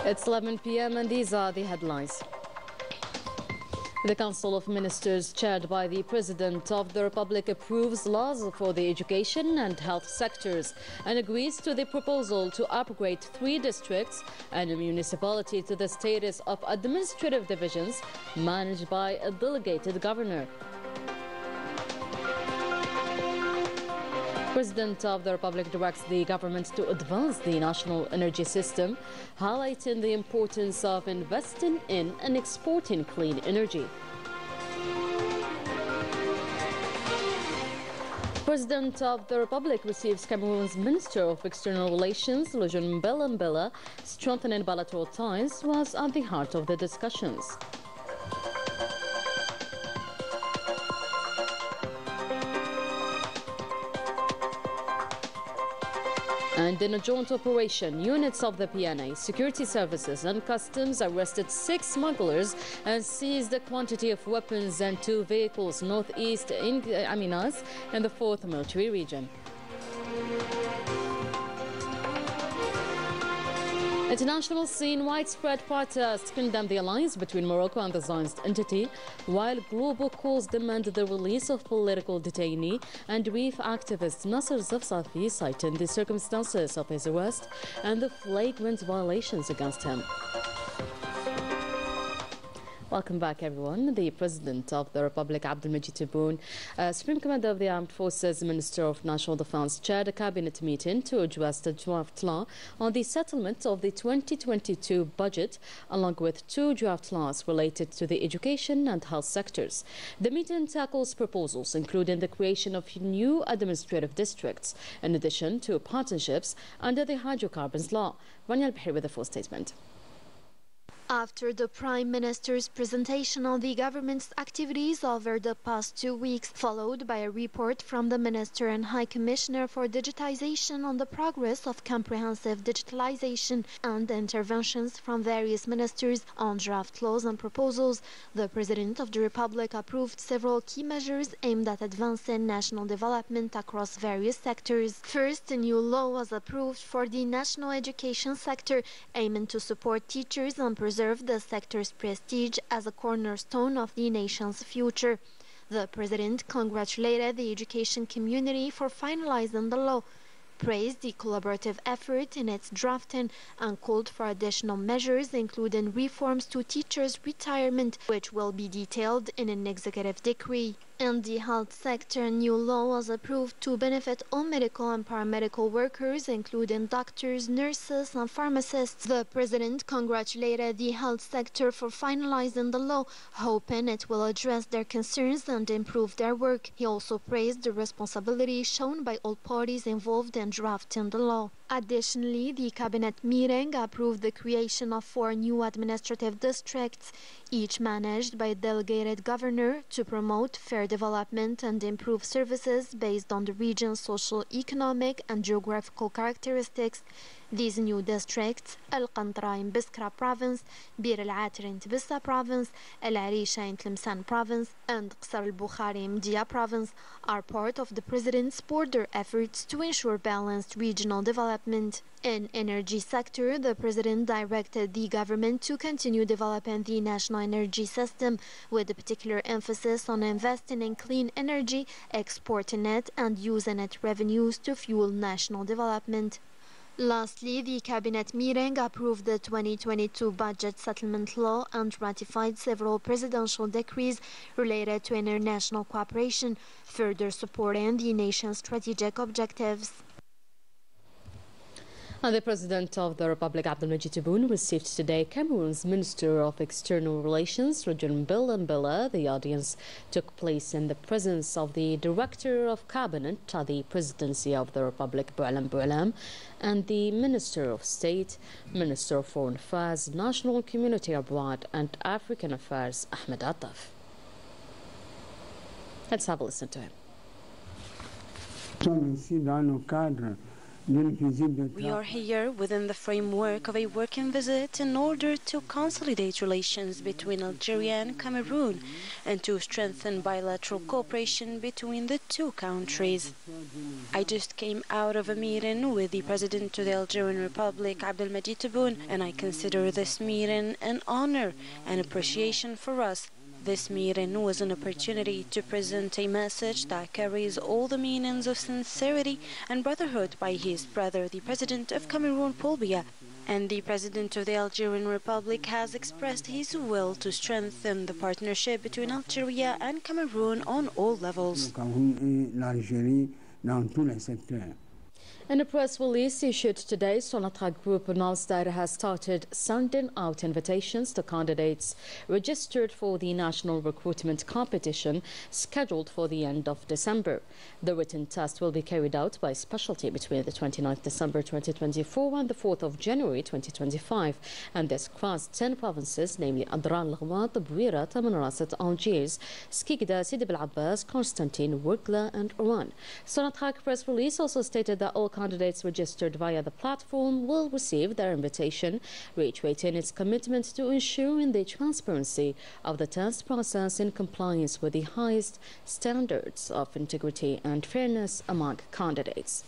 It's 11 p.m. and these are the headlines. The Council of Ministers, chaired by the President of the Republic, approves laws for the education and health sectors and agrees to the proposal to upgrade 3 districts and a municipality to the status of administrative divisions managed by a delegated governor. The President of the Republic directs the government to advance the national energy system, highlighting the importance of investing in and exporting clean energy. The President of the Republic receives Cameroon's Minister of External Relations, Lujan Mbela. Strengthening bilateral ties was at the heart of the discussions. And in a joint operation, units of the PNA, security services and customs arrested 6 smugglers and seized a quantity of weapons and 2 vehicles northeast in Aminas in the 4th military region. International scene, widespread protests condemn the alliance between Morocco and the Zionist entity, while global calls demand the release of political detainee and reef activist Nasser Zafsafi, citing the circumstances of his arrest and the flagrant violations against him. Welcome back, everyone. The President of the Republic, Abdelmajid Tebboune, Supreme Commander of the Armed Forces, Minister of National Defense, chaired a cabinet meeting to address the draft law on the settlement of the 2022 budget, along with 2 draft laws related to the education and health sectors. The meeting tackles proposals including the creation of new administrative districts, in addition to partnerships under the hydrocarbons law. Rania Al-Bahri with the full statement. After the Prime Minister's presentation on the government's activities over the past 2 weeks, followed by a report from the Minister and High Commissioner for Digitization on the progress of comprehensive digitalization and interventions from various ministers on draft laws and proposals, the President of the Republic approved several key measures aimed at advancing national development across various sectors. First, a new law was approved for the national education sector, aiming to support teachers and preserve the sector's prestige as a cornerstone of the nation's future. The President congratulated the education community for finalizing the law, praised the collaborative effort in its drafting, and called for additional measures, including reforms to teachers' retirement, which will be detailed in an executive decree. In the health sector, a new law was approved to benefit all medical and paramedical workers, including doctors, nurses, and pharmacists. The President congratulated the health sector for finalizing the law, hoping it will address their concerns and improve their work. He also praised the responsibility shown by all parties involved in drafting the law. Additionally, the cabinet meeting approved the creation of 4 new administrative districts, each managed by a delegated governor, to promote fair development and improve services based on the region's social, economic, and geographical characteristics. These new districts, Al-Qantara in Biskra province, Bir al-Atir in Tbissa province, Al-Arisha in Tlemcen province, and Qasr al-Bukhari in Mdia province, are part of the President's border efforts to ensure balanced regional development. In energy sector, the President directed the government to continue developing the national energy system, with a particular emphasis on investing in clean energy, exporting it, and using its revenues to fuel national development. Lastly, the cabinet meeting approved the 2022 budget settlement law and ratified several presidential decrees related to international cooperation, further supporting the nation's strategic objectives. And the President of the Republic, Abdelmajid Tebboune, received today Cameroon's Minister of External Relations, Lujan Mbela. The audience took place in the presence of the Director of Cabinet at the Presidency of the Republic, Boualam, and the Minister of State, Minister of Foreign Affairs, National Community Abroad and African Affairs, Ahmed Attaf. Let's have a listen to him. Nous sommes ici dans le cadre We are here within the framework of a working visit in order to consolidate relations between Algeria and Cameroon and to strengthen bilateral cooperation between the two countries. I just came out of a meeting with the President of the Algerian Republic, Abdelmajid Tebboune, and I consider this meeting an honor and appreciation for us. This meeting was an opportunity to present a message that carries all the meanings of sincerity and brotherhood by his brother, the President of Cameroon, Paul Biya. And the President of the Algerian Republic has expressed his will to strengthen the partnership between Algeria and Cameroon on all levels. In a press release issued today, Sonatrach Group announced that it has started sending out invitations to candidates registered for the national recruitment competition scheduled for the end of December. The written test will be carried out by specialty between the 29th December 2024 and the 4th of January 2025, and this across 10 provinces, namely Adran, Ghawat, Bouira, Tamanrasset, Algiers, Skikda, Sidi Bel Abbas, Constantine, Wurkla, and Oran. Sonatrach press release also stated that all candidates registered via the platform will receive their invitation, reiterating its commitment to ensuring the transparency of the test process in compliance with the highest standards of integrity and fairness among candidates.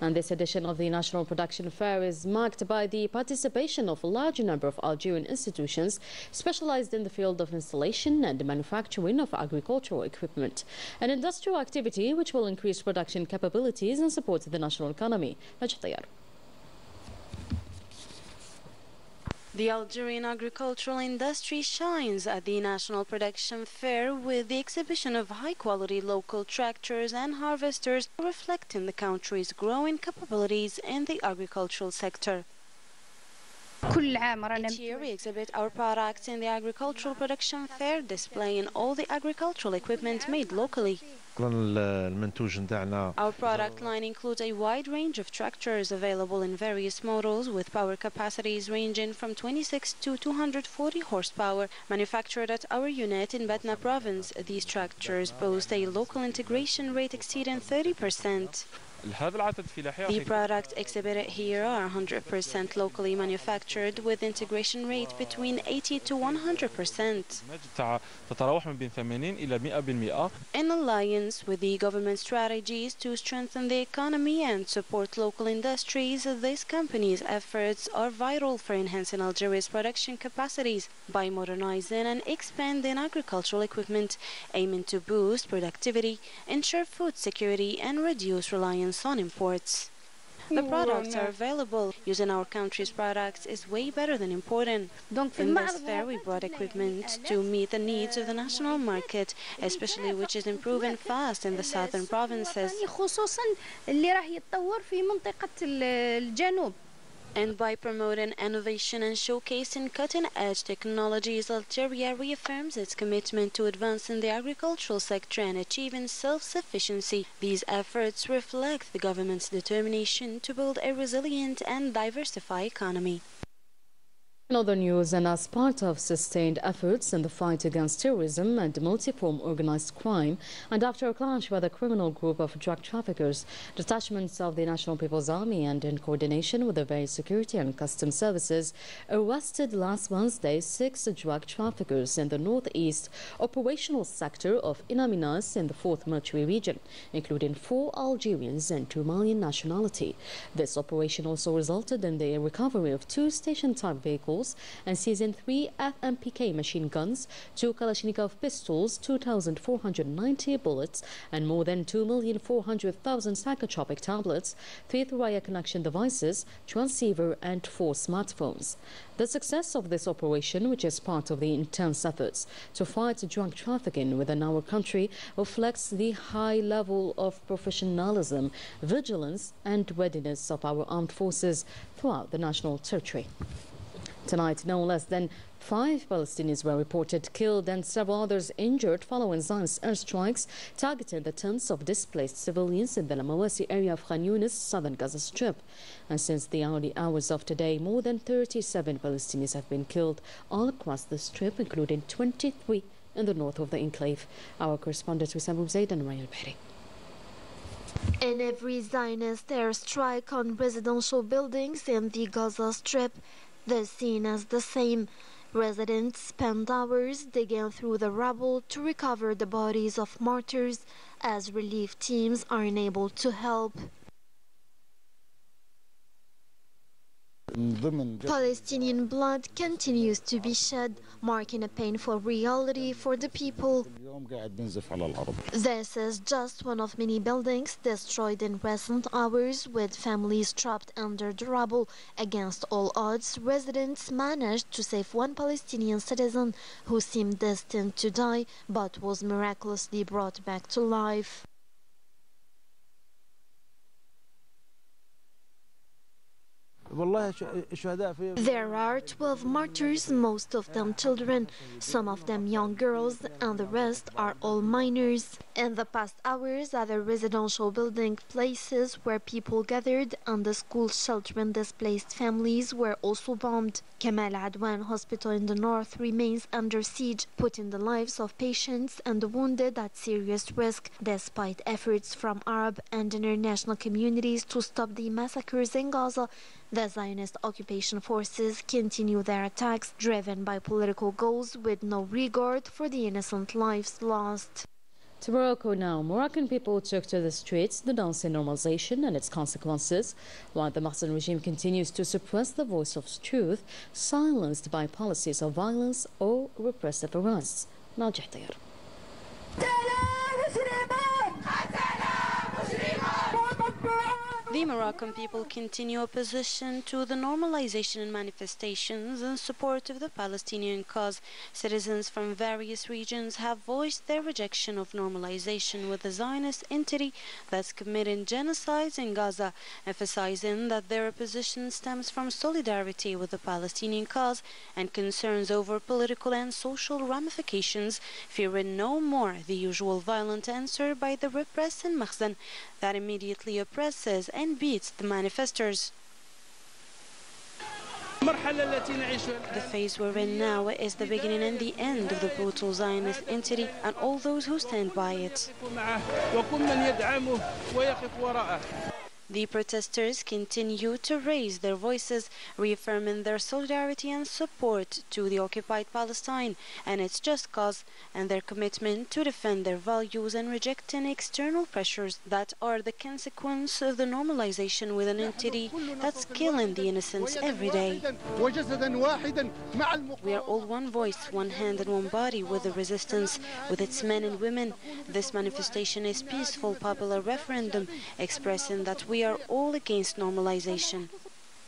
And this edition of the National Production Fair is marked by the participation of a large number of Algerian institutions specialized in the field of installation and manufacturing of agricultural equipment, an industrial activity which will increase production capabilities and support the national economy. The Algerian agricultural industry shines at the National Production Fair with the exhibition of high-quality local tractors and harvesters reflecting the country's growing capabilities in the agricultural sector. Each year we exhibit our products in the Agricultural Production Fair, displaying all the agricultural equipment made locally. Our product line includes a wide range of tractors available in various models with power capacities ranging from 26 to 240 horsepower. Manufactured at our unit in Batna province, these tractors boast a local integration rate exceeding 30%. The products exhibited here are 100% locally manufactured with integration rate between 80 to 100%. In alliance with the government strategies to strengthen the economy and support local industries, these companies' efforts are vital for enhancing Algeria's production capacities by modernizing and expanding agricultural equipment, aiming to boost productivity, ensure food security, and reduce reliance on imports. The products are available. Using our country's products is way better than importing. In this fair, we brought equipment to meet the needs of the national market, especially which is improving fast in the southern provinces. And by promoting innovation and showcasing cutting-edge technologies, Algeria reaffirms its commitment to advancing the agricultural sector and achieving self-sufficiency. These efforts reflect the government's determination to build a resilient and diversified economy. In other news, and as part of sustained efforts in the fight against terrorism and multiform organized crime, and after a clash with a criminal group of drug traffickers, detachments of the National People's Army and in coordination with the various security and customs services arrested last Wednesday 6 drug traffickers in the northeast operational sector of Inaminas in the 4th Military Region, including 4 Algerians and 2 Malian nationality. This operation also resulted in the recovery of 2 station-type vehicles and seizing 3 FMPK machine guns, 2 Kalashnikov pistols, 2,490 bullets, and more than 2,400,000 psychotropic tablets, 3 Thuraya connection devices, transceiver, and 4 smartphones. The success of this operation, which is part of the intense efforts to fight drug trafficking within our country, reflects the high level of professionalism, vigilance, and readiness of our armed forces throughout the national territory. Tonight, no less than 5 Palestinians were reported killed and several others injured following Zionist airstrikes targeting the tents of displaced civilians in the Lamawasi area of Khan Yunis, southern Gaza Strip. And since the early hours of today, more than 37 Palestinians have been killed all across the Strip, including 23 in the north of the enclave. Our correspondents Wissam Zaid and Ryan Perry. In every Zionist airstrike on residential buildings in the Gaza Strip, the scene is the same. Residents spend hours digging through the rubble to recover the bodies of martyrs as relief teams are unable to help. Palestinian blood continues to be shed, marking a painful reality for the people. This is just one of many buildings destroyed in recent hours, with families trapped under the rubble. Against all odds, residents managed to save one Palestinian citizen who seemed destined to die but was miraculously brought back to life. There are 12 martyrs, most of them children, some of them young girls, and the rest are all minors. In the past hours, other residential building places where people gathered and the school sheltering displaced families were also bombed. Canal Hospital in the north remains under siege, putting the lives of patients and the wounded at serious risk, despite efforts from Arab and international communities to stop the massacres in Gaza. The Zionist occupation forces continue their attacks, driven by political goals with no regard for the innocent lives lost. To Morocco now. Moroccan people took to the streets denouncing normalization and its consequences, while the Mahsen regime continues to suppress the voice of truth, silenced by policies of violence or repressive arrests. ناجح طير. The Moroccan people continue opposition to the normalization and manifestations in support of the Palestinian cause. Citizens from various regions have voiced their rejection of normalization with the Zionist entity that's committing genocides in Gaza, emphasizing that their opposition stems from solidarity with the Palestinian cause and concerns over political and social ramifications, fearing no more the usual violent answer by the repressing Mahsen that immediately oppresses and beats the manifestors. The phase we're in now is the beginning and the end of the brutal Zionist entity and all those who stand by it. The protesters continue to raise their voices, reaffirming their solidarity and support to the occupied Palestine and its just cause, and their commitment to defend their values and rejecting external pressures that are the consequence of the normalization with an entity that's killing the innocents every day. We are all one voice, one hand and one body with the resistance, with its men and women. This manifestation is peaceful popular referendum expressing that we are all against normalization.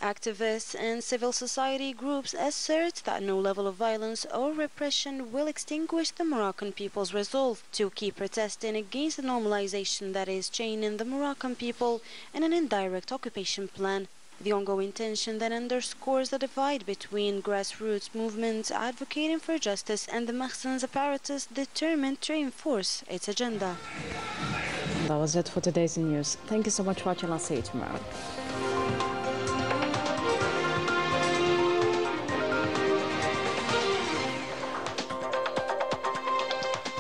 Activists and civil society groups assert that no level of violence or repression will extinguish the Moroccan people's resolve to keep protesting against the normalization that is chaining the Moroccan people in an indirect occupation plan. The ongoing tension that underscores the divide between grassroots movements advocating for justice and the Mahsen's apparatus determined to enforce its agenda. That was it for today's news. Thank you so much for watching. I'll see you tomorrow.